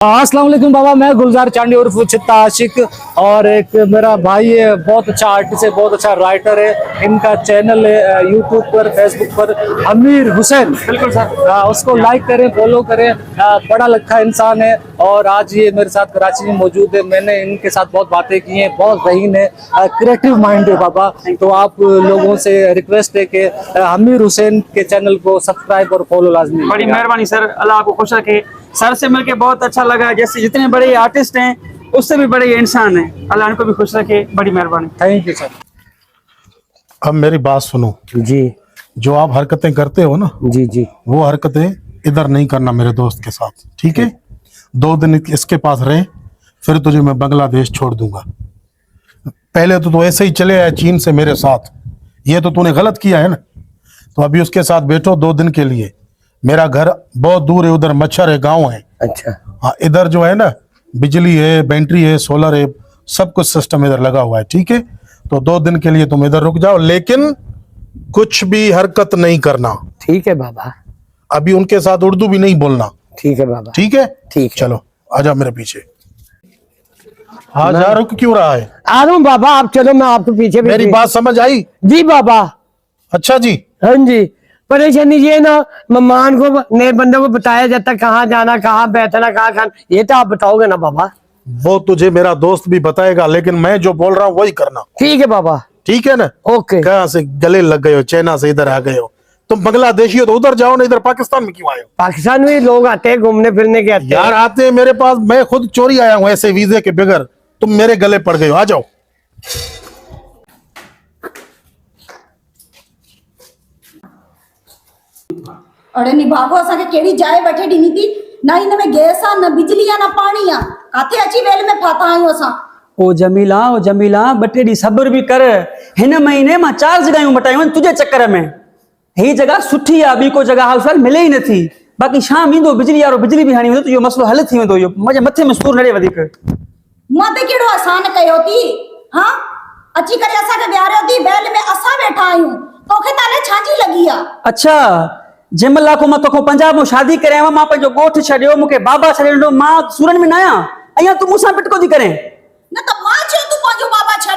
अस्सलाम वालेकुम बाबा, मैं गुलजार चांडी उर्फ चित्ता आशिक और एक मेरा भाई है, बहुत अच्छा आर्टिस्ट है, बहुत अच्छा राइटर है। इनका चैनल है यूट्यूब पर, फेसबुक पर, अमीर हुसैन। बिल्कुल सर, उसको लाइक करें, फॉलो करें। बड़ा लखा इंसान है और आज ये मेरे साथ कराची में मौजूद है। मैंने इनके साथ बहुत बातें की हैं, बहुत रहीन है, क्रिएटिव माइंड है बाबा। तो आप लोगों से रिक्वेस्ट है कि अमीर हुसैन के चैनल को सब्सक्राइब और फॉलो लाजमी। बड़ी मेहरबानी सर, अल्लाह आपको खुश रखे। सर से मिलके बहुत अच्छा लगा। जैसे जितने बड़े आर्टिस्ट हैं उससे भी बड़े इंसान हैं, अल्लाह इनको भी खुश रखे। बड़ी मेहरबानी, थैंक यू सर। अब मेरी बात सुनो जी जो आप हरकतें करते हो ना, जी जी, वो हरकतें इधर नहीं करना मेरे दोस्त के साथ, ठीक है? 2 दिन इसके पास रहे, फिर तुझे मैं बांग्लादेश छोड़ दूंगा। पहले तो तू ऐसे ही चले आया चीन से मेरे साथ, ये तो तूने गलत किया है ना। तो अभी उसके साथ बैठो 2 दिन के लिए। मेरा घर बहुत दूर है, उधर मच्छर है, गांव है। अच्छा हाँ, इधर जो है ना बिजली है, बैटरी है, सोलर है, सब कुछ सिस्टम इधर लगा हुआ है, ठीक है? तो 2 दिन के लिए तुम इधर रुक जाओ, लेकिन कुछ भी हरकत नहीं करना। ठीक है बाबा। अभी उनके साथ उर्दू भी नहीं बोलना, ठीक है बाबा। ठीक है? ठीक है। चलो आजा मेरे पीछे। हाँ जा, रुक क्यों रहा है? आ रहा हूँ बाबा, आप चलो, मैं आपके पीछे मेरी बात समझ आई? जी बाबा। अच्छा जी। हाँ जी, परेशानी ये ना, मेहमान को, नए बंदे को बताया जाता कहाँ जाना, कहाँ बैठना, कहाँ खाना, ये तो आप बताओगे ना बाबा। वो तुझे मेरा दोस्त भी बताएगा, लेकिन मैं जो बोल रहा हूँ वही करना, ठीक है बाबा। ठीक है ना? ओके। कहाँ से गले लग गए हो? चाइना से इधर आ गए हो? तुम बांग्लादेशी हो तो उधर जाओ ना, इधर पाकिस्तान में क्यों आए हो? पाकिस्तान में लोग आते हैं घूमने फिरने के, आते हैं। यार आते हैं मेरे पास, मैं खुद चोरी आया हूँ ऐसे वीजे के बगैर, तुम मेरे गले पड़ गए हो। आ जाओ। अरे निभागो असांखे केड़ी जाए बैठे ॾिनी थी, ना इन में गैस आ, न बिजली आ, न पानी आ, काथे अची वेल में फाता आहियूं असां। ओ जमीला ॿ टे ॾींहं सब्र भी कर। हिन महीने मां 4 जगहूं मटायूं आहिनि तुझे चक्कर में। ही जगह सुठी आहे, ॿी को जगह हाल फिलहाल मिले ई नथी। बाक़ी शाम ईंदो बिजली वारो, बिजली भी हणी वेंदो त इहो मसलो हल थी वेंदो। इहो मुंहिंजे मथे में सूर नड़े वधीक। मां ते केड़ो आसान कयो थी, हां अची करे असांखे विहारियो थी, वेल में असां वेठा आहियूं, तोखे ताले छाजी लगी आ? अच्छा, जंहिंमहिल लाखो मां तोखो पंजाब में शादी करे मां पंहिंजो ॻोठ छॾियो, मूंखे बाबा छॾे ॾिनो, मां सूरन में न आहियां, अञा तूं मूंसां पिटको थी करे। न त मां छो तूं पंहिंजो बाबा छॾ,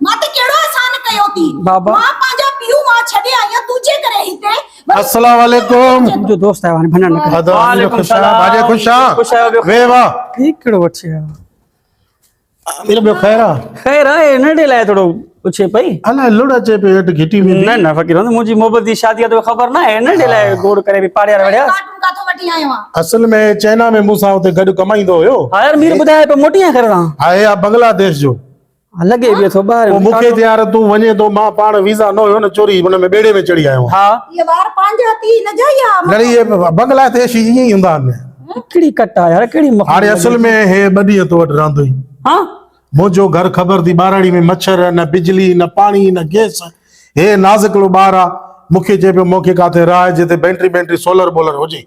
मां ते केड़ो आसान कयो थी? बाबा मां पंहिंजा पीउ मां छॾे आई आहियां, तू जे करे हिते अस्सलाम वालेकुम। जो दोस्त है भंडा न कर। वालेकुम सलाम। बाजे खुश आ? वे वाह, ठीक केड़ो वठी आयो? मेरे बे खैरा खैर है नडे लाए थोड़ो पूछे पई। अला लुड़ा चे पे हट घिटी में न न फकीर मुजी मोहब्बत दी शादी तो खबर ना है, नडे लाए गोड़ करे भी पाड़िया वड़िया। कार्टून काथो वठी आयो आ? असल में चाइना में मूसा उते गड कमाईंदो हुयो। हां यार मीर बुधाए पे मोटियां करदा आए आ बांग्लादेश जो, लगे भी तो बाहर वो मुखे ते यार तू वने तो मां पाण वीजा न हुयो न, चोरी हुन में बेड़े में चढ़ी आयो। हां ये बार पांजा थी न जाया नहीं ये बांग्लादेश ही ही हुंदा ने। केड़ी कट्टा यार, केड़ी हाणे असल में हे बडी तो वट रांदो ही। हां मुझो घर खबर थी, बाराड़ी में मच्छर, न बिजली, न पानी, न गैस। हे नाज़ुकड़ो ॿार आ, मुखे जे पे मोखे काथे राह जिते बैटरी सोलर बोलर हुजे।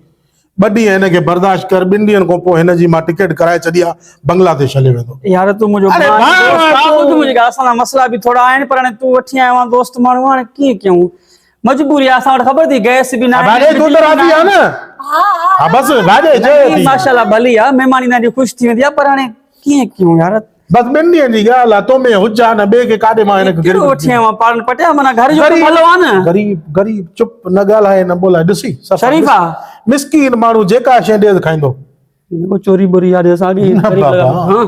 बडी है के बर्दाश्त कर, 2 ॾींहनि को पो हिन जी मां टिकट कराए छॾिया, बांग्लादेश हले वेंदो। यार तू मुजो अरे वाह, तू मुझे आसान मसला भी थोड़ा आइन, पर तू वठी आया दोस्त मानू हां की क्यों मजबूरी आ, असां खबर थी गैस भी ना बाजे तू तो राजी आ ना? हां बस बाजे जे माशाल्लाह भली आ, मेहमानी ना खुश थी वेंदी आ, पर हाणे की क्यों यार? बस 2 ॾींहनि जी ॻाल्हि आहे, तो में हुजा न बे के काडे मां हिन केड़ो वठी आया पालन पटिया मना घर जो भलो आ न। गरीब चुप न ॻाल्हाए न बोलाए, ॾिसी शरीफा मिस्कीन माण्हू जेका शइ ॾे खाईंदो। वो चोरी बोरी याद है सागी गरीब लगा। हां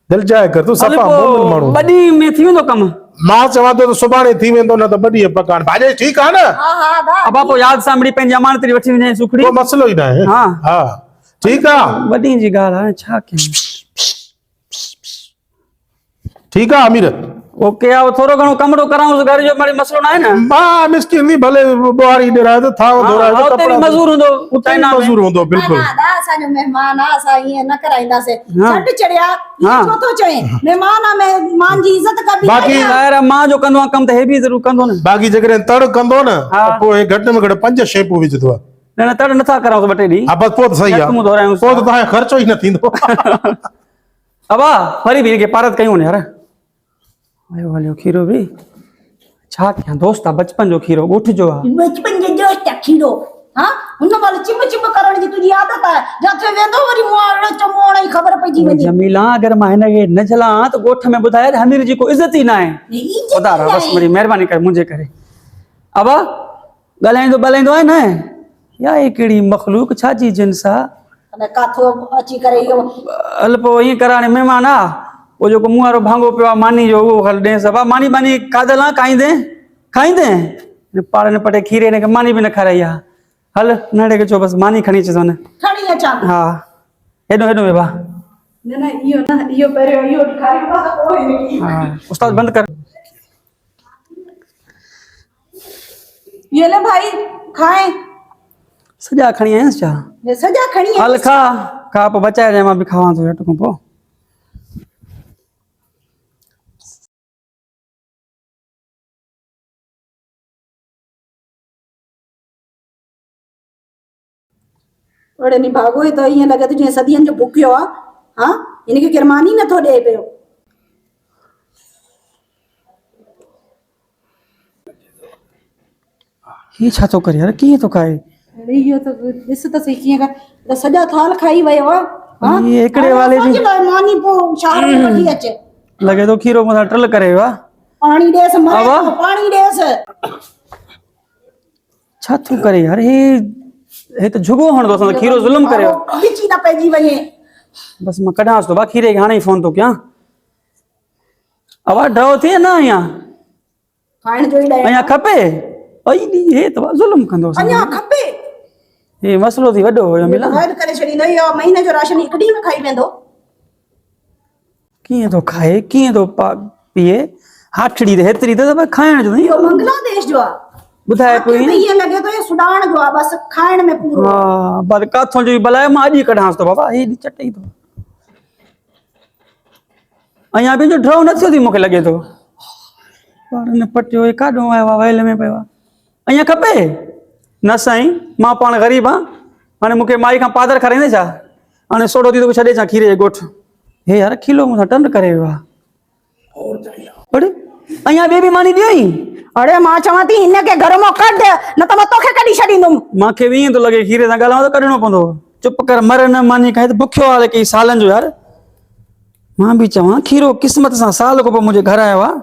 दिल जाए कर, तू सफा मोमिन माण्हू। बडी में थी वेंदो कम। मां चवां तो सुभाणे थी वेंदो, न त बडी पकान भाॼे ठीक आ न? हां हां दा अब आपो याद सामड़ी पंहिंजी अमानत वठी वञे सुखड़ी, को मसलो ही ना है। हां हां ठीक आ, बडी जी गाल है छा के। ठीक आ अमीर, ओके आओ थोरो घणो कमरो कराऊं घर जो, मारी मसलो ना है ना। मां मिस्किन नी भले बुहारी ॾेराए तो थाव धोराए तो उते भी मजदूर हुंदो, उते मजदूर होंदो बिल्कुल। ना दा असांजो मेहमान आ, असां ईअं न कराईंदा से हाँ। छट चढ़िया हाँ। छो तो चए मेहमान आ, मेहमान जी इज्जत कबी। बाकी यार मां जो कंदो कम त हे भी जरूर कंदो न। बाकी जकरे तड़ कंदो न, हाँ। पो हे घट में घट 5 शैम्पू विझदो आ। न तड़ नथा कराऊं बटे दी। हा बस पो त सही आ, तुम दोहरायूं पो त तहां खर्चो ही न थींदो। अबा फरी भी के पारत कयूं यार। आयो वालो खीरो भी छा क्या दोस्त आ, बचपन जो खीरो ॻोठ जो आ। बचपन जे दोस्त खीरो हाँ हुन वाले चिप चिप करण जी तुझी आदत है जाथे वेंदो वरी मुआड़ो चमोण ही खबर पइजी वनी जमीला अगर मां हिनखे न झला त ॻोठ में ॿुधाए हमीर जी को इज्जत ई न आहे खुदा रा बस मेरी महिरबानी कर मुंहिंजे करे अब ॻाल्हाईंदो ॿाल्हाईंदो आहे न या हे कहिड़ी मखलूक छा जी जिन्स आहे अने काथो अची करे इहो हल पोइ ईअं कर हाणे महिमान आहे वो जो मुंह वारो भांगो पियो आहे मानी जो उहो हल ॾे सभा मानी बानी खाधल आहे खाईंदे पाड़ ने पटे खीरे ने मानी बि न खाराई आहे हल नड़े के चो बस मानी खणी अचो न खणी अचां हा हेॾो वेबा न इहो पहिरियों इहो ॾेखारी पास कोई नहीं हा उस्ताद बंद कर ये ले भाई खाए सजा खणी आयसि छा ये सजा खणी है हल खा पोइ बचाए जाए मां बि खावां थो हेठि खां पोइ ओड़े नी भागो तो इएं लगे तो जीअं सदियनि जो भुखियो आहे हा हिनखे केरु मानी नथो ॾे पियो ही छा थो करे यार कीअं थो खाए इहो त ॾिस त सही कीअं का सॼा थाल खाई वियो आहे हा ये हिकिड़े वाले जी मानी पोइ शहर में वठी अचे लगे तो खीरो मथां टल करे वियो आहे पाणी ॾेसि आवा? पाणी ॾेसि छा थो करे यार हे त झुगो हणंदो असां त खीरो ज़ुल्म करियो विची न पइजी वञे बस मां कढांसि थो बा खीरे खे हाणे ई फोन थो कयां आवाज़ डरो थिए न अञा खाइण जो ई ॾे अञा खपे अई हे त ज़ुल्म कंदो अञा खपे हे मसलो थी वॾो हुयो मिला ग़ैर करे छॾींदो इहो महीने जो राशन हिकु ॾींहं में खाई वेंदो कीअं थो खाए कीअं थो पीए हाथड़ी त हेतिरी त खाइण जो इहो बांग्लादेश जो आहे ॿुधाए पोइ इएं लॻे थो सुडाण जो आहे बसि खाइण में पूरो हा पर काथों जो भलाए मां अॼु कढांसि थो बाबा हे चटे थो अञा बि जो ड्रॉ न थियो थी मूंखे लॻे थो पाण ने पटियो हे काॾो आयो आहे वैल में पियो आहे अञा खपे न साईं मां पाण ग़रीब आहियां हाणे मूंखे माई खां पादर खाराईंदे छा हाणे सोडो थी थो छॾे छा खीरे जो ॻोठु हे यार खीलो मूंसां टंड करे वियो आहे अड़े अञा ॿिए बि मानी ॾियो ई अड़े मां चवां थी हिनखे घर मां कढ न त मां तोखे कढी छॾींदुमि मूंखे बि ईअं थो लॻे खीरे सां ॻाल्हायो त कढणो पवंदो चुप कर मर न मानी खाए त बुखियो हाल कई सालनि जो यार मां बि चवां खीरो क़िस्मत सां साल खां पोइ मुंहिंजे घर आयो आहे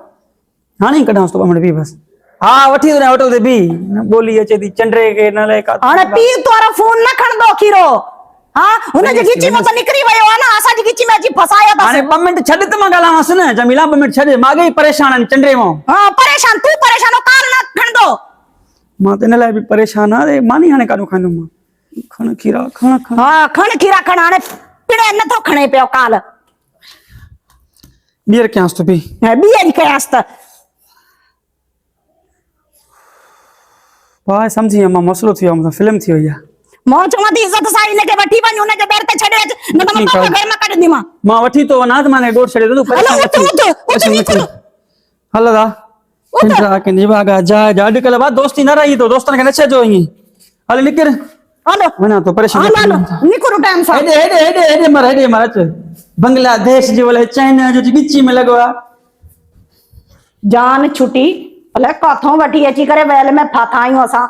हाणे ई कढांसि थो ॿ मिंट बि बसि हा वठी वञा होटल ते बि न ॿोली अचे थी चंडे खे न लाइ हाणे पीउ तोरा फोन न खणंदो खीरो हा हुनजे गिची में त निकिरी वियो आहे न असांजी गिची में अची फसाया हाणे अथसि 2 मिंट छॾ त मां ॻाल्हायांसि न जमीला 2 मिंट छॾ माॻे ई परेशान आहिनि चंडे मां हा परेशान तूं परेशान हो काल न खणंदो मां त इन लाइ बि परेशान आहियां मानी हाणे काॾो खाईंदुमि मां खण खीरा खण हा खण खीरा खण हाणे पिणे नथो खणे पियो काल ॿीहर कयांसि थो पई ॿीहर कयांसि त भाउ सम्झी वियो मां मसलो थी वियो मूंसां फिल्म थी वई आहे मां चवां थी इज़त सां हिनखे वठी वञ हुनजे दर ते छॾे अच न त मां तोखे घर मां कढंदीमांव मां वठी थो वञा त मां ॾोर छॾे थो हल दा इंद्रा के निभागा जा अॼुकल्ह बा दोस्ती न रही तो दोस्तनि खे न छॾिजो ईअं हल निकिर हलो वञा थो परेशान हलो निकिरो टाइम सां हेॾे मर अच बांग्लादेश जे वले चाइना जो गिची में लॻो आहे जान छुटी अलाए काथों वठी अची करे वैल में फाथा आहियूं असां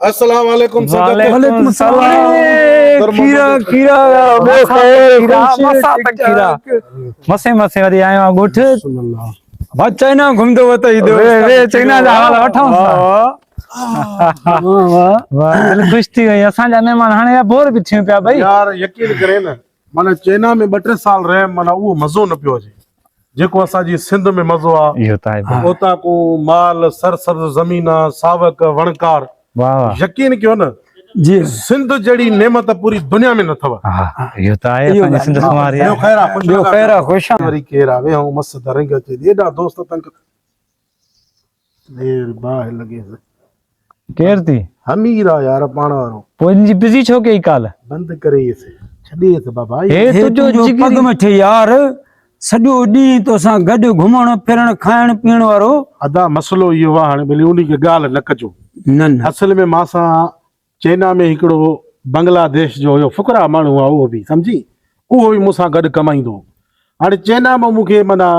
अस्सलाम वालेकुम वालेकुम सलाम खीरा मसे मसे वरी आयो आहे ॻोठ मां चाइना घुमंदो वतो ईंदो वे चाइना जा हवाला वठूं वाह दिल खुश थी वई असांजा महिमान हाणे बोर बि थियूं पिया भई यार यकीन करे न माने चाइना में 2-3 साल रहे माना उहो मज़ो न पियो अचे जेको असांजी सिंध में मज़ो आहे इहो त आहे उतां को माल सरसब्ज ज़मीन आहे सावक वणकार वाह यकीन कयो न जी सिंध जड़ी नेमत पूरी दुनिया में न थव हा इहो त आहे असांजी सिंध कुमारी ॿियो ख़ैर आहे ॿियो ख़ैर आहे ख़ुश आहे वरी केर आहे वेहूं मस्त तरंग अचे एॾा दोस्त तंग देर बाह लगे केर थी हमीर आहे यार पाण वारो पोइ इनजी बिज़ी छो कई काल बंद करे छॾे त बाबा हे तुंहिंजो पग में थे यार सॼो ॾींहुं तोसां गॾु घुमण फिरण खाइण पीअण वारो अदा मसलो इहो आहे हाणे भले उन खे ॻाल्हि न कजो न असल में मासां चाइना में हिकिड़ो बांग्लादेश जो हुयो फुकरा माण्हू आहे उहो बि सम्झी उहो बि मूंसां गॾु कमाईंदो हाणे चाइना में मूंखे माना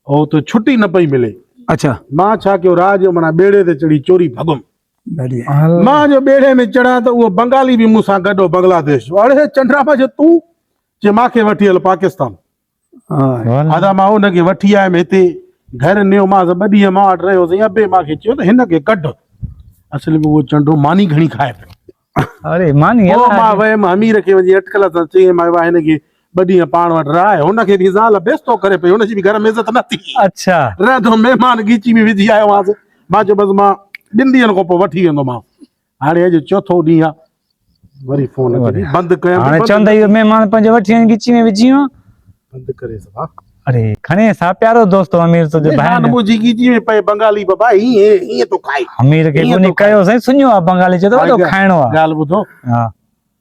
हो त छुटी न पई मिले अच्छा मां छा कयो रात जो माना ॿेड़े ते चढ़ी चोरी भॻुमि बढ़िया मां जो बेड़े में चढ़ा तो वो बंगाली भी मूंसां गॾो बांग्लादेश। अड़े चंड्रामा जो तूं जे मांखे वठी हल पाकिस्तान। आदा मां हुनखे वठी आयुमि हिते घर नियो मां 2 ॾींहं मां वटि रहियोसीं। अबे मांखे चयो त हिनखे कढ। असल में उहो चंडो मानी घणी खाए पियो। अरे मानी पोइ मां वयमि अमीर खे वञी अटकल सां चई मां हिनखे 2 ॾींहं पाण वटि रहाए। हुनखे बि ज़ाल बेस्तो करे पई, हुनजी बि घर में इज़त न थी। अच्छा रहंदो महिमान गीची में विझी आयो आहियां। मां चयो बसि मां 2 ॾींहंनि खां पोइ वठी वेंदोमांव। हाणे अॼु 4थो ॾींहुं आहे। वरी फोन बंदि कयमि। हाणे चवंदा इहो महिमान पंहिंजे वठी वञी गिची में विझी वियो। बंदि करे सभा। अरे खणे सा प्यारो दोस्त अमीर तुझे भाई ने मुंहिंजी गीची में पए बंगाली बाबा हीअं तो खाए। अमीर के कोनी कयो सही सुनियो आहे बंगाली चयो तो खाइणो आहे। ॻाल्हि ॿुधो, हां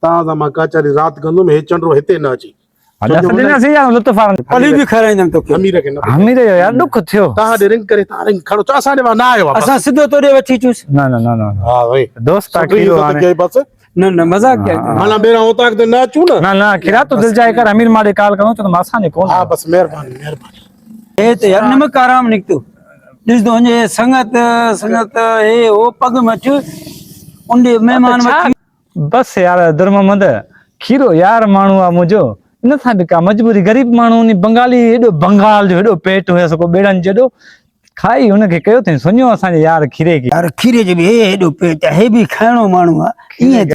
तव्हां सां मां काचारी राति कंदुमि, हे चंडो हिते न अची। लुत्फ पली भी खाराईंदम तोखे। अमीर खे न अमीर जो यार दुख थियो। तव्हां ॾे रिंग करे तव्हां रिंग खणो। चओ असां ॾे न आयो आहे। असां सिधो तोड़े वठी चुस। न न न न हा भई दोस्त अकेलो आने बस न न मजाक क्या माना बेरा होता कि न अचूं न। न न खिरा तो दिल जाए कर अमीर मारे कॉल करूं तो मासा ने कोन। हा बस महिरबानी महिरबानी। हे तो यार नमक आराम निकतो ॾिस दो जे संगत संगत हे ओ पग मठ उंडे मेहमान वठी। बस यार दुर्ममद खीरो यार माण्हू आहे मुंहिंजो इन सां बि का मजबूरी गरीब माण्हू नी बंगाली एॾो बंगाल जो एॾो पेट हुयसि को बेड़नि जॾो खाई हुनखे कयो अथई सुञो असांजे यार खीरे खे। यार खीरे जो भी हे एॾो पेट हे भी खाइणो माण्हू आहे। ईअं